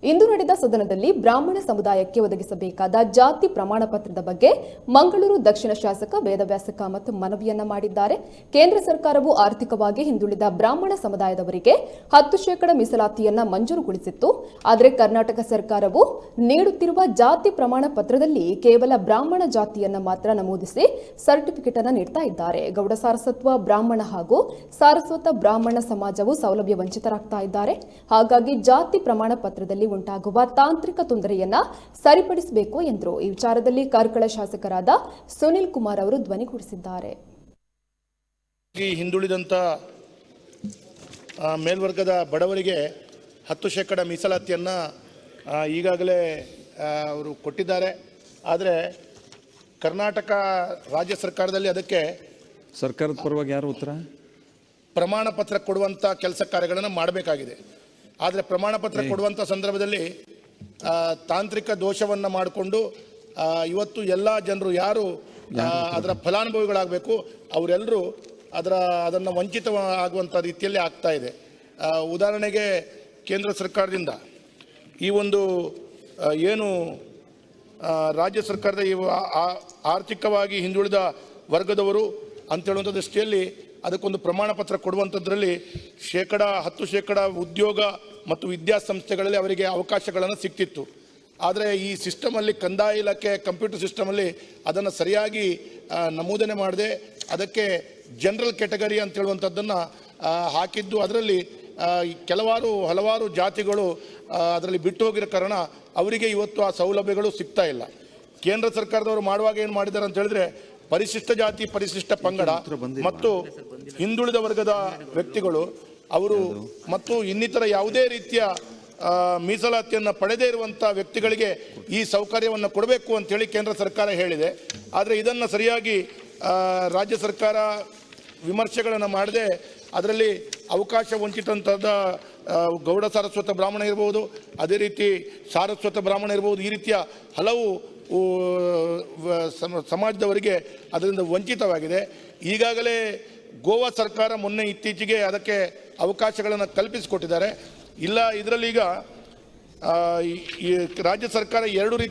ಇಂದು ನಡೆದ ಸದನದಲ್ಲಿ ಬ್ರಾಹ್ಮಣ ಸಮುದಾಯಕ್ಕೆ ಒದಗಿಸಬೇಕಾದ ಜಾತಿ ಪ್ರಮಾಣ ಪತ್ರದ ಬಗ್ಗೆ ಮಂಗಳೂರು ದಕ್ಷಿಣ ಶಾಸಕ ವೇದವ್ಯಾಸ ಕಾಮತ್ ಮನವಿಯನ್ನ ಮಾಡಿದ್ದಾರೆ. ಕೇಂದ್ರ ಸರ್ಕಾರವು ಆರ್ಥಿಕವಾಗಿ ಹಿಂದುಳಿದ ಬ್ರಾಹ್ಮಣ ಸಮುದಾಯದವರಿಗೆ 10% ಮೀಸಲಾತಿಯನ್ನ ಮಂಜೂರುಗೊಳಿಸಿತ್ತು. ಆದರೆ ಕರ್ನಾಟಕ ಸರ್ಕಾರವು ನೀಡುತ್ತಿರುವ ಜಾತಿ ಪ್ರಮಾಣ ಪತ್ರದಲ್ಲಿ ಕೇವಲ ಬ್ರಾಹ್ಮಣ ಜಾತಿಯನ್ನ ಮಾತ್ರ ನಮೂದಿಸಿ ಸರ್ಟಿಫಿಕೇಟ್ ಅನ್ನು ನೀಡ್ತಾ ಇದ್ದಾರೆ. ಗೌಡ ಸಾರಸ್ವತ ಬ್ರಾಹ್ಮಣ ಹಾಗೂ ಸಾರಸ್ವತ ಬ್ರಾಹ್ಮಣ ಸಮಾಜವು ಸೌಲಭ್ಯ ವಂಚಿತರಾಗ್ತಾ ಇದ್ದಾರೆ. ಹಾಗಾಗಿ ಜಾತಿ ಪ್ರಮಾಣ ಪತ್ರದಲ್ಲಿ ಉಂಟಾಗುವ ತಾಂತ್ರಿಕ ತೊಂದರೆಯನ್ನ ಸರಿಪಡಿಸಬೇಕು ಎಂದರು. ಈ ವಿಚಾರದಲ್ಲಿ ಕಾರ್ಕಳ ಶಾಸಕರಾದ ಸುನಿಲ್ ಕುಮಾರ್ ಅವರು ಧ್ವನಿಗೂಡಿಸಿದ್ದಾರೆ. ಹಿಂದುಳಿದಂತ ಮೇಲ್ವರ್ಗದ ಬಡವರಿಗೆ 10% ಮೀಸಲಾತಿಯನ್ನ ಈಗಾಗಲೇ ಅವರು ಕೊಟ್ಟಿದ್ದಾರೆ. ಆದರೆ ಕರ್ನಾಟಕ ರಾಜ್ಯ ಸರ್ಕಾರದಲ್ಲಿ ಅದಕ್ಕೆ ಸರ್ಕಾರದ ಪರವಾಗಿ ಯಾರು ಉತ್ತರ ಪ್ರಮಾಣ ಪತ್ರ ಕೊಡುವಂತ ಕೆಲಸ ಕಾರ್ಯಗಳನ್ನು ಮಾಡಬೇಕಾಗಿದೆ. ಆದರೆ ಪ್ರಮಾಣ ಪತ್ರ ಕೊಡುವಂಥ ಸಂದರ್ಭದಲ್ಲಿ ತಾಂತ್ರಿಕ ದೋಷವನ್ನು ಮಾಡಿಕೊಂಡು ಇವತ್ತು ಎಲ್ಲ ಜನರು ಯಾರು ಅದರ ಫಲಾನುಭವಿಗಳಾಗಬೇಕು ಅವರೆಲ್ಲರೂ ಅದನ್ನು ವಂಚಿತ ಆಗುವಂಥ ರೀತಿಯಲ್ಲಿ ಆಗ್ತಾ ಇದೆ. ಉದಾಹರಣೆಗೆ ಕೇಂದ್ರ ಸರ್ಕಾರದಿಂದ ಈ ಒಂದು ಏನು ರಾಜ್ಯ ಸರ್ಕಾರದ ಆರ್ಥಿಕವಾಗಿ ಹಿಂದುಳಿದ ವರ್ಗದವರು ಅಂತೇಳುವಂಥ ದೃಷ್ಟಿಯಲ್ಲಿ ಅದಕ್ಕೊಂದು ಪ್ರಮಾಣ ಪತ್ರ ಕೊಡುವಂಥದ್ರಲ್ಲಿ 10% ಉದ್ಯೋಗ ಮತ್ತು ವಿದ್ಯಾಸಂಸ್ಥೆಗಳಲ್ಲಿ ಅವರಿಗೆ ಅವಕಾಶಗಳನ್ನು ಸಿಕ್ತಿತ್ತು. ಆದರೆ ಈ ಸಿಸ್ಟಮಲ್ಲಿ ಕಂದಾಯ ಇಲಾಖೆ ಕಂಪ್ಯೂಟರ್ ಸಿಸ್ಟಮಲ್ಲಿ ಅದನ್ನು ಸರಿಯಾಗಿ ನಮೂದನೆ ಮಾಡದೆ ಅದಕ್ಕೆ ಜನರಲ್ ಕ್ಯಾಟಗರಿ ಅಂತ ಹೇಳುವಂಥದ್ದನ್ನು ಹಾಕಿದ್ದು, ಅದರಲ್ಲಿ ಹಲವಾರು ಜಾತಿಗಳು ಅದರಲ್ಲಿ ಬಿಟ್ಟು ಹೋಗಿರೋ ಕಾರಣ ಅವರಿಗೆ ಇವತ್ತು ಆ ಸೌಲಭ್ಯಗಳು ಸಿಗ್ತಾ ಇಲ್ಲ. ಕೇಂದ್ರ ಸರ್ಕಾರದವರು ಮಾಡುವಾಗ ಏನು ಮಾಡಿದ್ದಾರೆ ಅಂತ ಹೇಳಿದ್ರೆ ಪರಿಶಿಷ್ಟ ಜಾತಿ, ಪರಿಶಿಷ್ಟ ಪಂಗಡ ಮತ್ತು ಹಿಂದುಳಿದ ವರ್ಗದ ವ್ಯಕ್ತಿಗಳು ಅವರು ಮತ್ತು ಇನ್ನಿತರ ಯಾವುದೇ ರೀತಿಯ ಮೀಸಲಾತಿಯನ್ನು ಪಡೆದೇ ಇರುವಂಥ ವ್ಯಕ್ತಿಗಳಿಗೆ ಈ ಸೌಕರ್ಯವನ್ನು ಕೊಡಬೇಕು ಅಂತೇಳಿ ಕೇಂದ್ರ ಸರ್ಕಾರ ಹೇಳಿದೆ. ಆದರೆ ಇದನ್ನು ಸರಿಯಾಗಿ ರಾಜ್ಯ ಸರ್ಕಾರ ವಿಮರ್ಶೆಗಳನ್ನು ಮಾಡದೆ ಅದರಲ್ಲಿ ಅವಕಾಶ ವಂಚಿತಂಥದ ಗೌಡ ಸಾರಸ್ವತ ಬ್ರಾಹ್ಮಣ ಇರ್ಬೋದು, ಅದೇ ರೀತಿ ಸಾರಸ್ವತ ಬ್ರಾಹ್ಮಣ ಇರ್ಬೋದು, ಈ ರೀತಿಯ ಹಲವು ಸಮಾಜದವರಿಗೆ ಅದರಿಂದ ವಂಚಿತವಾಗಿದೆ. ಈಗಾಗಲೇ ಗೋವಾ ಸರ್ಕಾರ ಇತ್ತೀಚೆಗೆ ಅದಕ್ಕೆ ಅವಕಾಶಗಳನ್ನು ಕಲ್ಪಿಸಿಕೊಟ್ಟಿದ್ದಾರೆ. ಇಲ್ಲ ಇದರಲ್ಲಿ ಈಗ ರಾಜ್ಯ ಸರ್ಕಾರ 2 ರೀತಿ